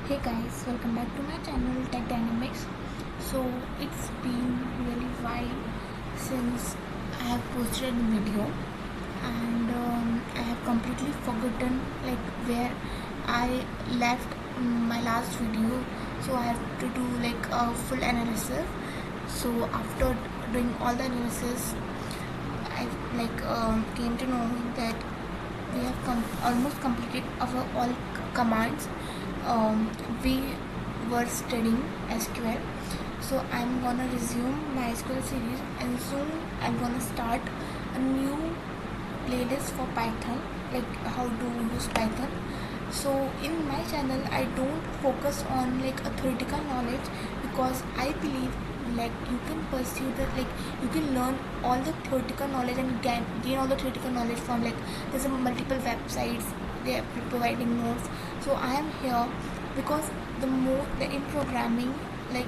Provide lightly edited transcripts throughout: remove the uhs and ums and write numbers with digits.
Hey guys, welcome back to my channel Tech Dynamics. So it's been really while since I have posted a video, and I have completely forgotten like where I left my last video. So I have to do like a full analysis. So after doing all the analysis, I came to know that we have almost completed our all commands. We were studying SQL, so I'm gonna resume my SQL series, and soon I'm gonna start a new playlist for Python, like how to use Python. So in my channel I don't focus on like a theoretical knowledge, because I believe like you can pursue the like you can learn all the theoretical knowledge and gain all the theoretical knowledge from like there's a multiple websites, they are providing notes. So I am here because in programming, like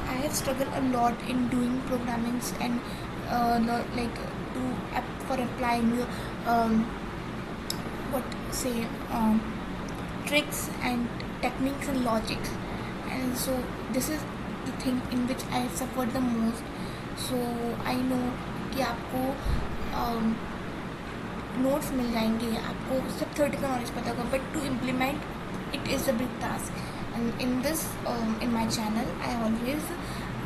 I have struggled a lot in doing programmings, and like for applying what say tricks and techniques and logics. And so this is the thing in which I have suffered the most. So I know कि आपको notes मिल जाएंगे, आपको सब theoretical knowledge पता होगा, but to implement it is a big task. And in this in my channel I always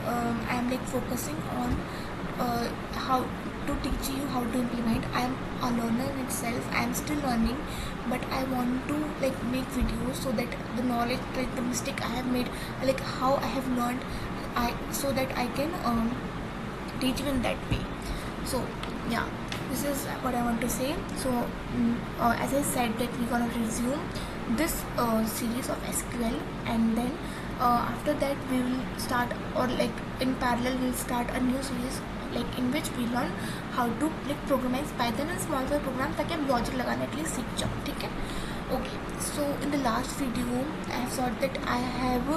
I am like focusing on how to teach you how to implement. I am a learner in itself, I am still learning, but I want to like make videos so that the knowledge, like the mistake I have made, like how I have learned, so that I can teach you in that way. So yeah, this is what I want to say. So as I said that we're gonna resume this series of SQL, and then after that we will start, or like in parallel we'll start a new series like in which we learn how to like programize Python and small scale program, ताकि आप logic लगाना at least सीख जाओ. ठीक है. Okay, so in the last video I have thought that I have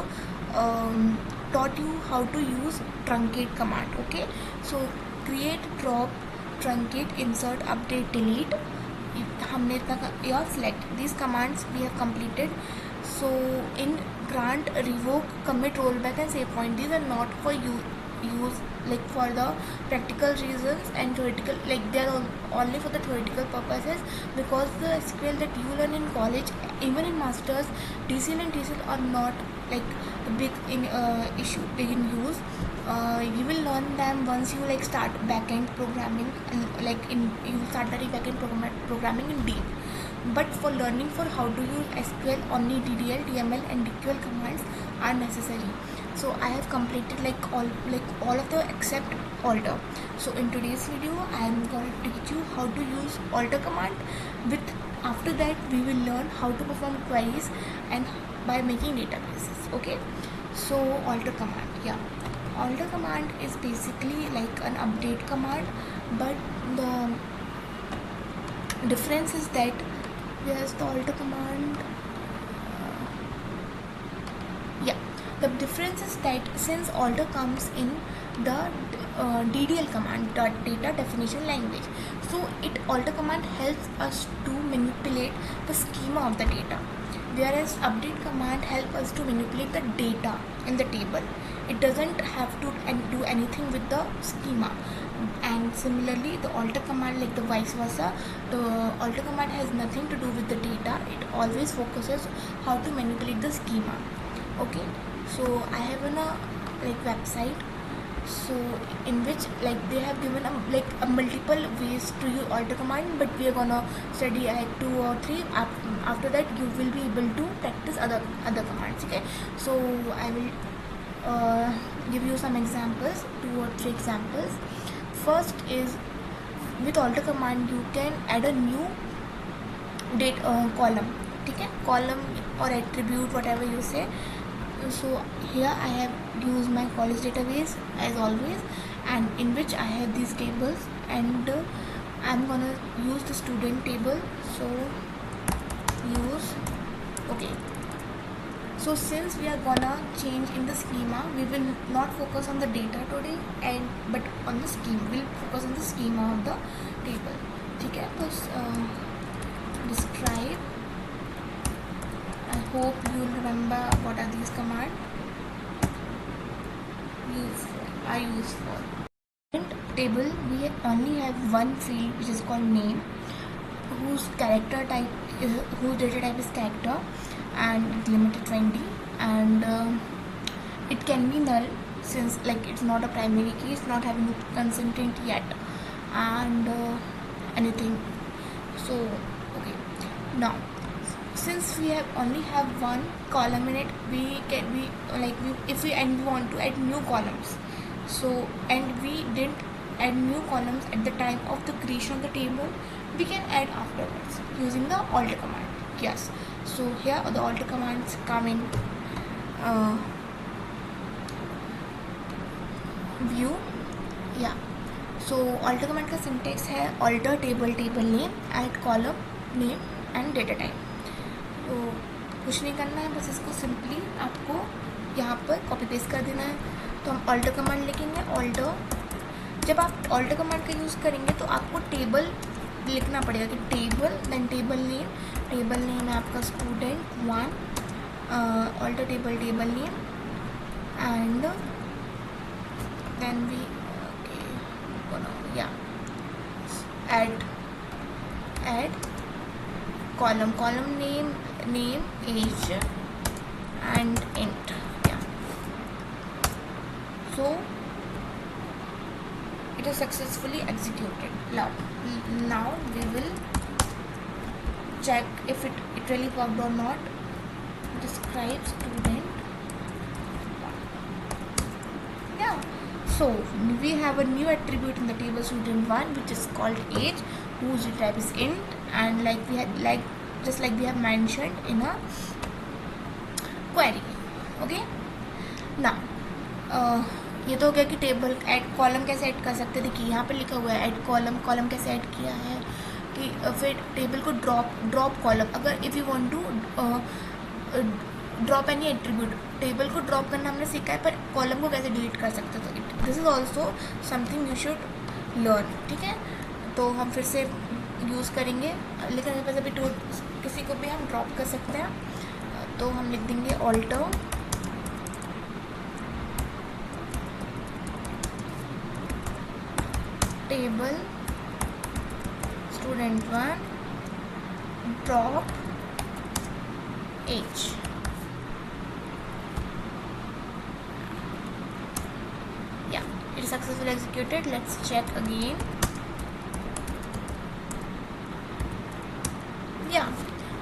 taught you how to use truncate command. Okay, so create, drop, truncate, insert, update, delete. हमने इतना select these commands we have completed. So in grant, revoke, commit, rollback and save point, these are not for you use like for the practical reasons and theoretical, like they are only for the theoretical purposes, because the SQL that you learn in college, even in masters, DCL and TCL are not like big in big in use. You will learn them once you like start backend programming, and like you start learning backend programming in deep. But for learning for how to use SQL, only DDL, DML and DQL commands are necessary. So I have completed like all of the except alter. So in today's video I am going to teach you how to use alter command. With after that we will learn how to perform queries and by making databases. Okay, so alter command, yeah, alter command is basically like an update command, but the difference is that yes, the alter command, yeah, the difference is that since alter comes in the DDL command, data definition language, so it alter command helps us to manipulate the schema of the data, whereas update command helps us to manipulate the data in the table. It doesn't have to do anything with the schema. And similarly the alter command, like the vice versa, the alter command has nothing to do with the data, it always focuses how to manipulate the schema. Okay, so I have a like website, so in which like they have given a multiple ways to use alter command, but we are gonna study like 2 or 3. After that you will be able to practice other commands. Okay, so I will give you some examples, 2 or 3 examples. First is with alter command you can add a new date column. Okay, column or attribute, whatever you say. So here I have used my college database as always, and in which I have these tables, and I'm gonna use the student table. So use, okay, so since we are gonna change in the schema, we will not focus on the data today, and but on the schema, we'll focus on the schema of the table. ठीक है, तो describe, I hope you will remember what are these commands are used for. In table we only have one field which is called name, whose character type is whose data type is character and limited 20, and it can be null since like it's not a primary key, it's not having a constraint yet, and anything. So okay, now since we only have one column in it, we if we want to add new columns, so and we didn't add new columns at the time of the creation of the table, we can add afterwards using the alter command. Yes, so here the alter commands come in view. Yeah, so alter command का syntax है alter table name, add column name and data type. तो कुछ नहीं करना है, बस इसको simply आपको यहाँ पर कॉपी पेस्ट कर देना है. तो हम ऑल्टर कमांड लिखेंगे. ऑल्टर, जब आप ऑल्टर कमांड का यूज़ करेंगे तो आपको टेबल लिखना पड़ेगा कि टेबल, देन टेबल नेम है आपका student 1, alter table name and then we add column name age and int. Yeah, so it is successfully executed. Now we will check if it really worked or not. Describe student 1. Yeah, so we have a new attribute in the table student 1 which is called age, whose type is int, and just like we have mentioned in a query. Okay, now ये तो हो गया कि table add column कैसे add कर सकते हैं. देखिए यहाँ पे लिखा हुआ है ऐड कॉलम कैसे ऐड किया है कि फिर टेबल को ड्रॉप कॉलम. अगर if you want to drop any attribute, table को ड्रॉप करना हमने सीखा है, पर कॉलम को कैसे डिलीट कर सकते हैं. तो this is also something you should learn. ठीक है, तो हम फिर से यूज़ करेंगे, लेकिन मेरे पास अभी किसी को भी हम ड्रॉप कर सकते हैं. तो हम लिख देंगे alter table student 1 drop age. Yeah, it is successfully executed. Let's check again. Yeah,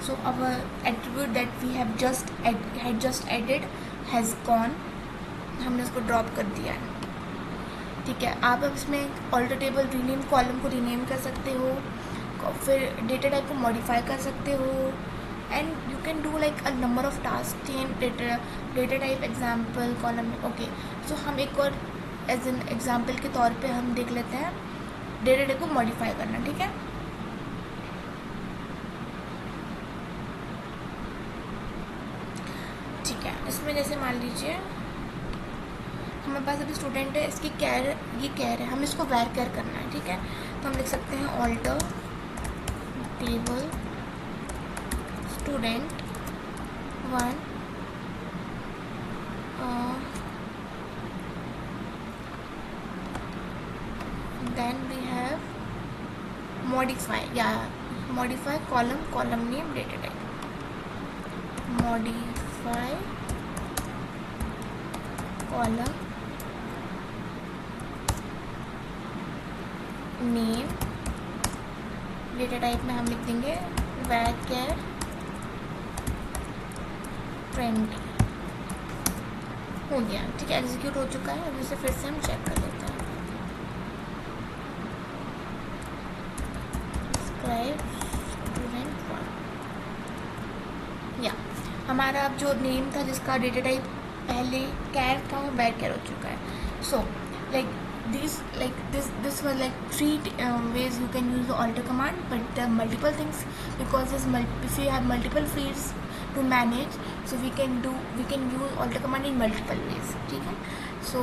so our attribute that we have just added has gone. हमने उसको ड्रॉप कर दिया है. ठीक है, आप अब इसमें ऑल्टर टेबल रीनेम, कॉलम को रीनेम कर सकते हो, फिर डेटा टाइप को मॉडिफाई कर सकते हो, and you can do like a number of task. Change data type example column. Okay, so हम एक और एज एन एग्जाम्पल के तौर पे हम देख लेते हैं डेटा टाइप को मॉडिफाई करना. ठीक है, इसमें जैसे मान लीजिए हमारे पास अभी स्टूडेंट है, इसकी ये कैर है, हमें इसको वैर कैर करना है. ठीक है, तो हम लिख सकते हैं alter table student 1 then we have modify column name data type. Modify column name data type में हम लिख देंगे varchar 20. हो गया. ठीक है, एग्जीक्यूट हो चुका है. अब इसे फिर से हम चेक कर लेते हैं. describe student 1. या हमारा अब जो नेम था जिसका डेटा टाइप पहले कैर था वो varchar हो चुका है. सो this was like 3 ways you can use the alter command, but there are multiple things because if you have multiple fields to manage, so we can use alter command in multiple ways. ठीक है, so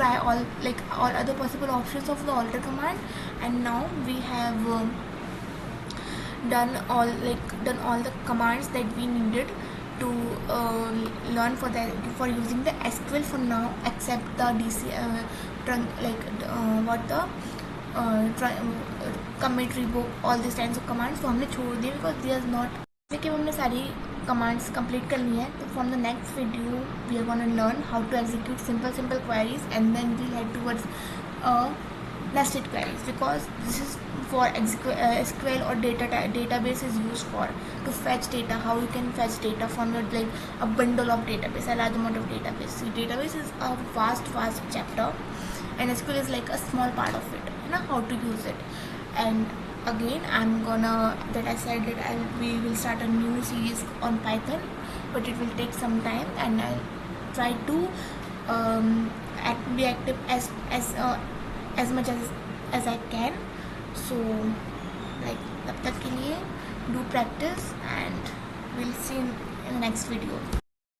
try all other possible options of the alter command, and now we have done all the commands that we needed to learn for using the SQL for now, except the DC what the commit revoke all these kinds of commands तो हमने छोड़ दिए because they are not. देखिए हमने सारी commands complete कर ली है, तो from the next video we are gonna learn how to execute simple queries and then we'll head towards nested queries, because this is for SQL or database is used for to fetch data. How you can fetch data from your like a bundle of database, a large amount of database. See, database is a vast chapter, and SQL is like a small part of it. You know how to use it. And again, I said that we will start a new series on Python, but it will take some time, and I'll try to be active as much as I can. So like तब तक के लिए do practice, and we'll see in the next video.